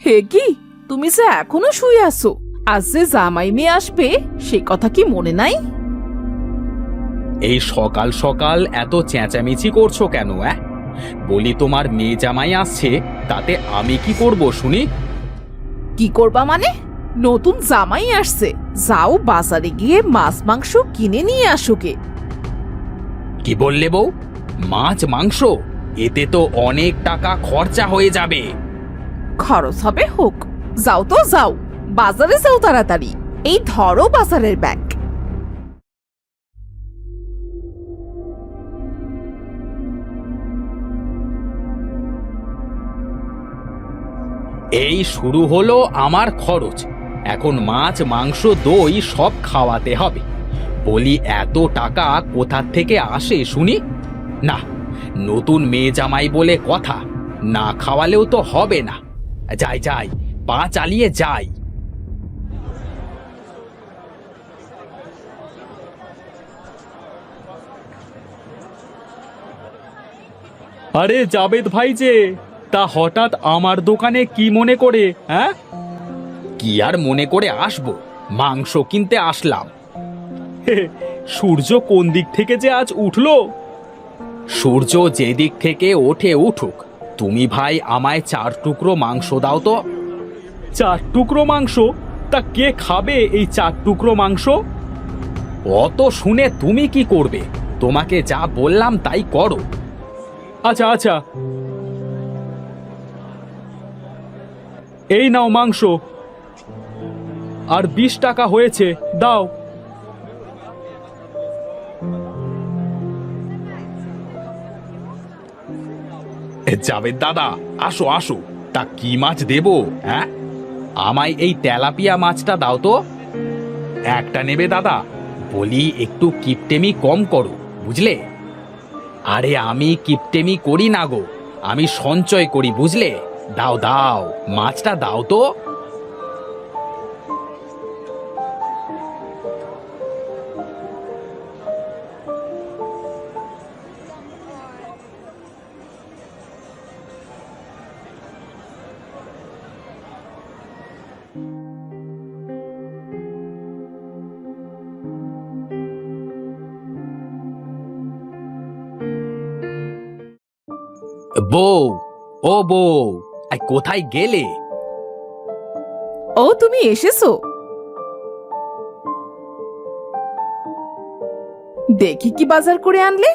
হে কি, তুমি যে এখনো শুয়ে আছো? আজ যে জামাই মেয়ে আসবে সে কথা কি মনে নাই? এই সকাল সকাল এত চেঁচামেচি করছো কেন? বলি তোমার মেয়ে জামাই আসছে, তাতে আমি কি করব শুনি? কি করবা মানে? নতুন জামাই আসছে, যাও বাজারে গিয়ে মাছ মাংস কিনে নিয়ে আসো গে। কি বললে বউ? মাছ মাংস? এতে তো অনেক টাকা খরচা হয়ে যাবে। খরচ হবে হোক, যাও তো যাও, বাজারে যাও তাড়াতাড়ি। এই ধরো বাজারের ব্যাগ। এই শুরু হলো আমার খরচ। এখন মাছ মাংস দই সব খাওয়াতে হবে। বলি এত টাকা কোথা থেকে আসে শুনি? না, নতুন মেয়ে জামাই বলে কথা, না খাওয়ালেও তো হবে না। যাই যাই, পা চালিয়ে যাই। আরে জাবেদ ভাই যে, তা হঠাৎ আমার দোকানে কি মনে করে? কি আর মনে করে আসবো, মাংস কিনতে আসলাম। সূর্য কোন দিক থেকে যে আজ উঠলো? সূর্য যে দিক থেকে ওঠে উঠুক, তুমি ভাই আমায় 4 টুকরো মাংস দাও তো। 4 টুকরো মাংস? তা কে খাবে এই 4 টুকরো মাংস? অত শুনে তুমি কি করবে? তোমাকে যা বললাম তাই করো। আচ্ছা আচ্ছা, এই নাও মাংস, আর 20 টাকা হয়েছে, দাও। জাবেদ দাদা, আসো আসো, তা কি মাছ দেবো? আমায় এই তেলাপিয়া মাছটা দাও তো। একটা নেবে দাদা? বলি একটু কিপটেমি কম করো, বুঝলে? আরে আমি কিপটেমি করি না গো, আমি সঞ্চয় করি, বুঝলে? দাও দাও, মাছটা দাও তো। বউ, ও বউ, কোথায় গেলে? ও, তুমি এসেছো? দেখি কি বাজার করে আনলে।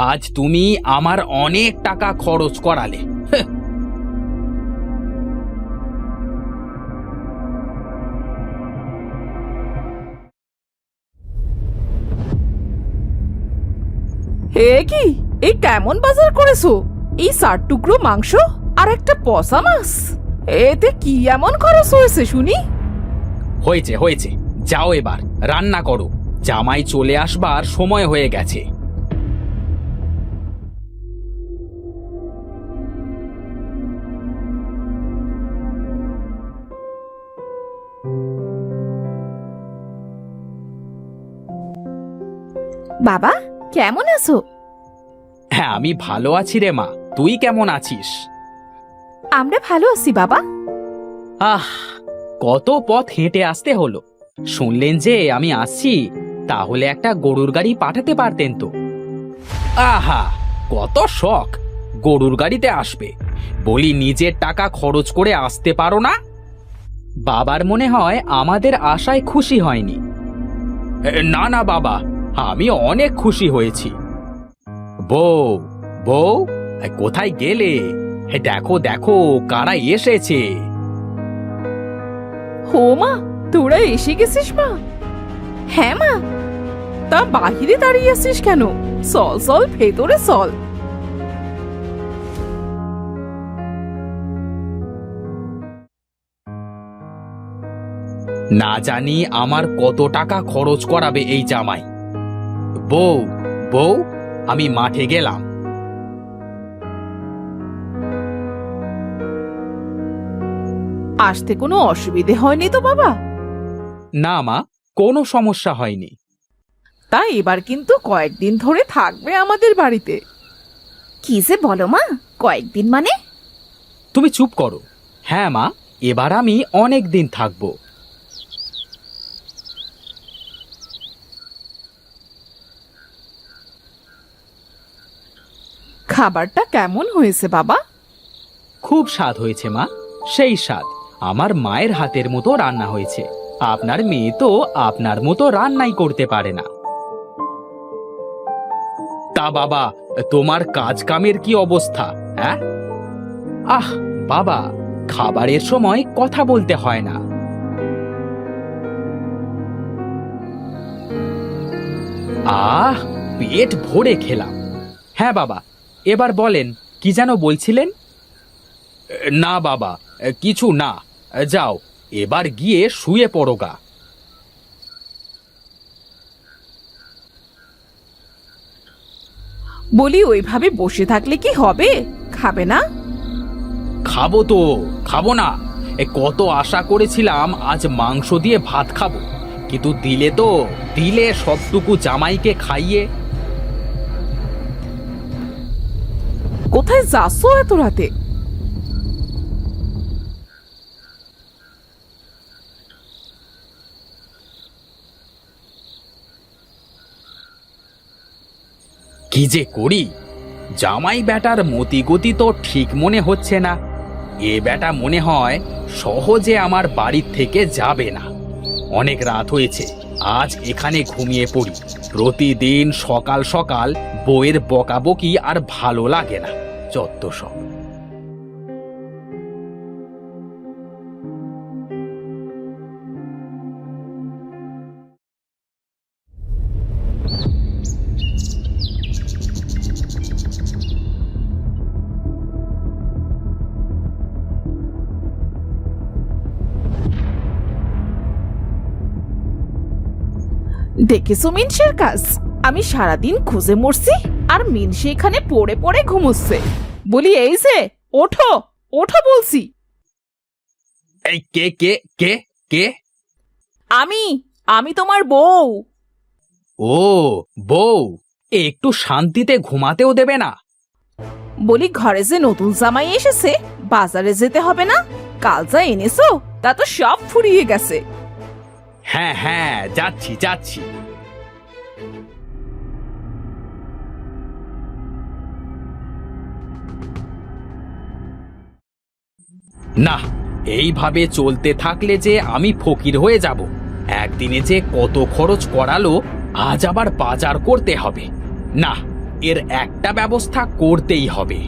আজ তুমি আমার অনেক টাকা খরচ করালে। হে কি, এই কেমন বাজার করেছো? এই 4 টুকরো মাংস আর একটা পচা মাছ, এতে কি এমন খরচ হয়েছে শুনি? হয়েছে হয়েছে, যাও এবার রান্না করো, জামাই চলে আসবার সময় হয়ে গেছে। বাবা, কেমন আছো? হ্যাঁ, আমি ভালো আছি রে মা, তুই কেমন আছিস? আমরা ভালো আছি বাবা। আহ, কত পথ হেঁটে আসতে হলো। শুনলেন যে আমি আসছি, তাহলে একটা গরুর গাড়ি পাঠাতে পারতেন তো। আহা, কত শখ, গরুর গাড়িতে আসবে। বলি নিজের টাকা খরচ করে আসতে পারো না? বাবার মনে হয় আমাদের আশায় খুশি হয়নি। না না বাবা, আমি অনেক খুশি হয়েছি। বউ, বউ, কোথায় গেলে? দেখো দেখো কারা এসেছে। হো মা, তোরা এসে গেছিস মা? হ্যাঁ মা। তা বাহিরে দাঁড়িয়ে আছিস কেন? চল চল, ভেতরে চল। না জানি আমার কত টাকা খরচ করাবে এই জামাই। বউ, বউ, আমি মাঠে গেলাম। আসতে কোনো অসুবিধে হয়নি তো বাবা? না মা, কোনো সমস্যা হয়নি। তাই এবার কিন্তু কয়েকদিন ধরে থাকবে আমাদের বাড়িতে। কি যে বলো মা, কয়েকদিন মানে? তুমি চুপ করো। হ্যাঁ মা, এবার আমি অনেক দিন থাকবো। খাবারটা কেমন হয়েছে বাবা? খুব স্বাদ হয়েছে মা, সেই স্বাদ। আমার মায়ের হাতের মতো রান্না হয়েছে। আপনার মেয়ে তো আপনার মতো রান্নাই করতে পারে না। তা বাবা, তোমার কাজ কামের কি অবস্থা? হ্যাঁ? আহ বাবা, খাবারের সময় কথা বলতে হয় না। আহ, পেট ভরে খেলাম। হ্যাঁ বাবা, এবার বলেন, কি যেন বলছিলেন? না বাবা, কিছু না। যাও, এবার গিয়ে শুয়ে পড়ো গা। বলি ওইভাবে বসে থাকলে কি হবে? খাবে না? খাবো তো, খাবো না? কত আশা করেছিলাম আজ মাংস দিয়ে ভাত খাবো, কিন্তু দিলে সবটুকু জামাইকে খাইয়ে। কোথায় যাচ্ছ এত রাতে? কি যে করি, জামাই বেটার মতিগতি তো ঠিক মনে হচ্ছে না। এ বেটা মনে হয় সহজে আমার বাড়ির থেকে যাবে না। অনেক রাত হয়েছে, আজ এখানে ঘুমিয়ে পড়ি। প্রতিদিন সকাল সকাল বউয়ের বকাবকি আর ভালো লাগে না। যত সব। দেখেছো মিনসের কাজ? আমি সারাদিন খুঁজে মরছি আর মিনসে এখানে পড়ে পড়ে ঘুমোচ্ছে। বলি এই যে, ওঠো ওঠো বলছি। এই কে কে কে কে? আমি আমি তোমার বউ। ও বউ, একটু শান্তিতে ঘুমাতেও দেবে না? বলি ঘরে যে নতুন জামাই এসেছে, বাজারে যেতে হবে না? কাল যা এনেছো তা তো সব ফুরিয়ে গেছে। হ্যাঁ হ্যাঁ, যাচ্ছি যাচ্ছি। না, এইভাবে চলতে থাকলে যে আমি ফকির হয়ে যাব। একদিনে যে কত খরচ করালো, আজ আবার বাজার করতে হবে। না, এর একটা ব্যবস্থা করতেই হবে।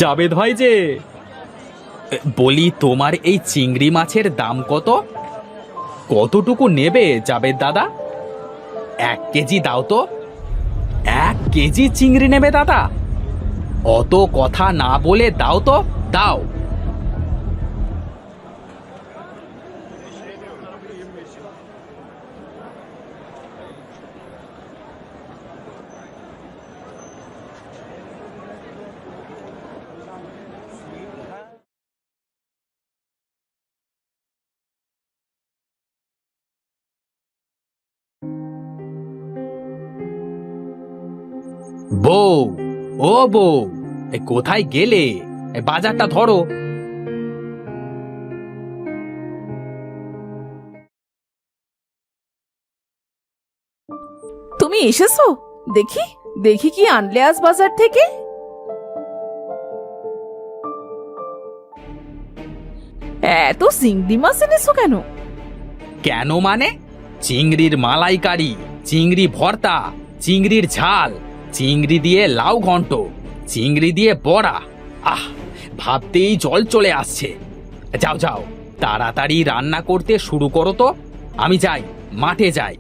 জাবেদ ভাই যে, বলি তোমার এই চিংড়ি মাছের দাম কত? কতটুকু নেবে জাবেদ দাদা? 1 কেজি দাও তো। 1 কেজি চিংড়ি নেবে দাদা? অত কথা না বলে দাও তো, দাও। বউ, ও বউ, কোথায় গেলে? বাজারটা ধরো। তুমি এসেছো? দেখি দেখি কি আনলে আজ বাজার থেকে। এত চিংড়ি মাছ এনেছো কেন? কেন মানে? চিংড়ির মালাইকারি, চিংড়ি ভর্তা, চিংড়ির ঝাল, চিংড়ি দিয়ে লাউ ঘন্ট, চিংড়ি দিয়ে বড়া। আহ, ভাবতেই জল চলে আসছে। যাও যাও, তাড়াতাড়ি রান্না করতে শুরু করো তো। আমি যাই, মাঠে যাই।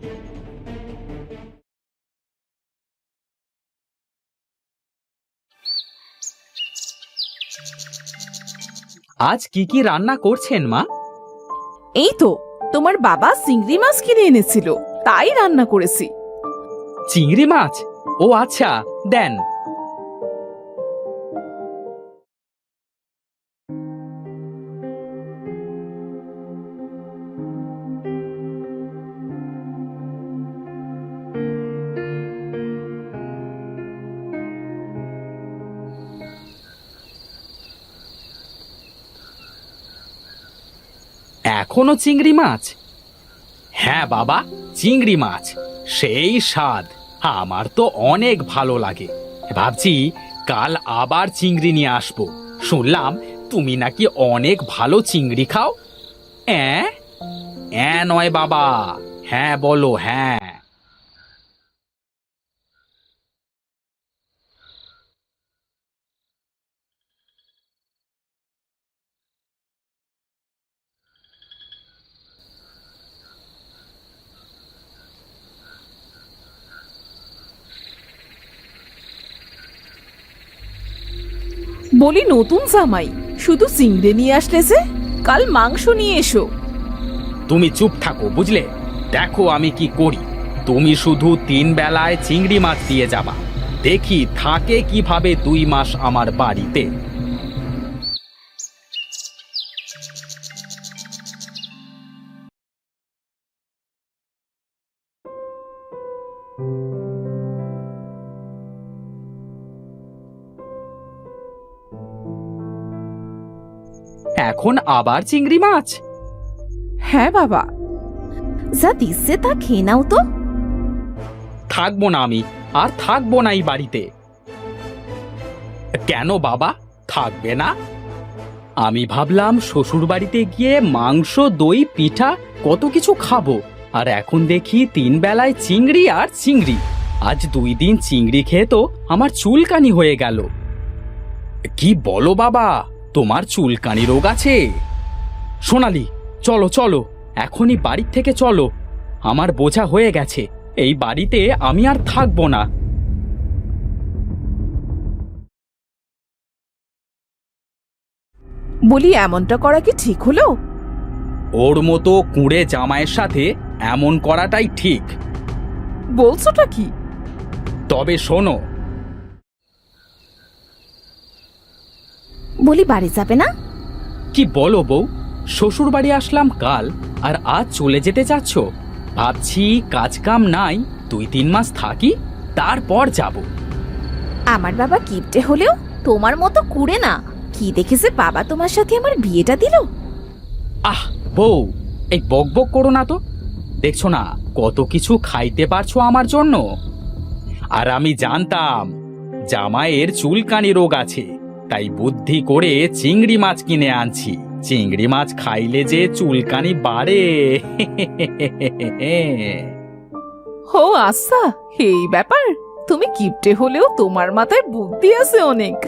আজ কি কি রান্না করছেন মা? এই তো তোমার বাবা চিংড়ি মাছ কিনে এনেছিল, তাই রান্না করেছি। চিংড়ি মাছ? ও আচ্ছা, দেন। এখনো চিংড়ি মাছ? হ্যাঁ বাবা, চিংড়ি মাছ সেই স্বাদ, আমার তো অনেক ভালো লাগে। ভাবছি কাল আবার চিংড়ি নিয়ে আসবো। শুনলাম তুমি নাকি অনেক ভালো চিংড়ি খাও। হ্যাঁ হ্যাঁ নয় বাবা, হ্যাঁ বলো হ্যাঁ। বলি নতুন জামাই, শুধু চিংড়ি নিয়ে আসলে যে, কাল মাংস নিয়ে এসো। তুমি চুপ থাকো বুঝলে? দেখো আমি কি করি। তুমি শুধু 3 বেলায় চিংড়ি মাছ দিয়ে যাবা, দেখি থাকে কিভাবে 2 মাস আমার বাড়িতে। এখন আবার চিংড়ি মাছ? হ্যাঁ বাবা। যা দিচ্ছে তা খেয়ে নাও তো। থাকবো না আমি, আর থাকবো না এই বাড়িতে। কেন বাবা থাকবে না? আমি ভাবলাম শ্বশুর বাড়িতে গিয়ে মাংস, দই, পিঠা কত কিছু খাবো, আর এখন দেখি 3 বেলায় চিংড়ি আর চিংড়ি। আজ 2 দিন চিংড়ি খেয়ে তো আমার চুলকানি হয়ে গেল। কি বলো বাবা, তোমার চুলকানি রোগ আছে? সোনালি, চলো চলো, এখনই বাড়ি থেকে চলো। আমার বোঝা হয়ে গেছে, এই বাড়িতে আমি আর থাকবো না। বলি এমনটা করা কি ঠিক হলো? ওর মতো কুঁড়ে জামাইয়ের সাথে এমন করাটাই ঠিক। বলছোটা কি? তবে শোনো। বলি বাড়ি যাবে না? কি বলো বউ, শ্বশুর বাড়ি আসলাম কাল, আর আজ চলে যেতে চাচ্ছ? ভাবছি কাজ কাম নাই, 2-3 মাস থাকি, তারপর যাব। আমার বাবা কিপটে হলেও তোমার মতো কুড়ে না। কি দেখেছে বাবা তোমার সাথে আমার বিয়েটা দিল? আহ বউ, এই বক বক করো না তো। দেখছো না কত কিছু খাইতে পারছো আমার জন্য। আর আমি জানতাম জামাইয়ের চুলকানি রোগ আছে, তাই বুদ্ধি করে চিংড়ি মাছ কিনে আনছি। চিংড়ি মাছ খাইলে যে চুলকানি বাড়ে। ও আচ্ছা, এই ব্যাপার। তুমি কিপটে হলেও তোমার মাথায় বুদ্ধি আছে অনেক।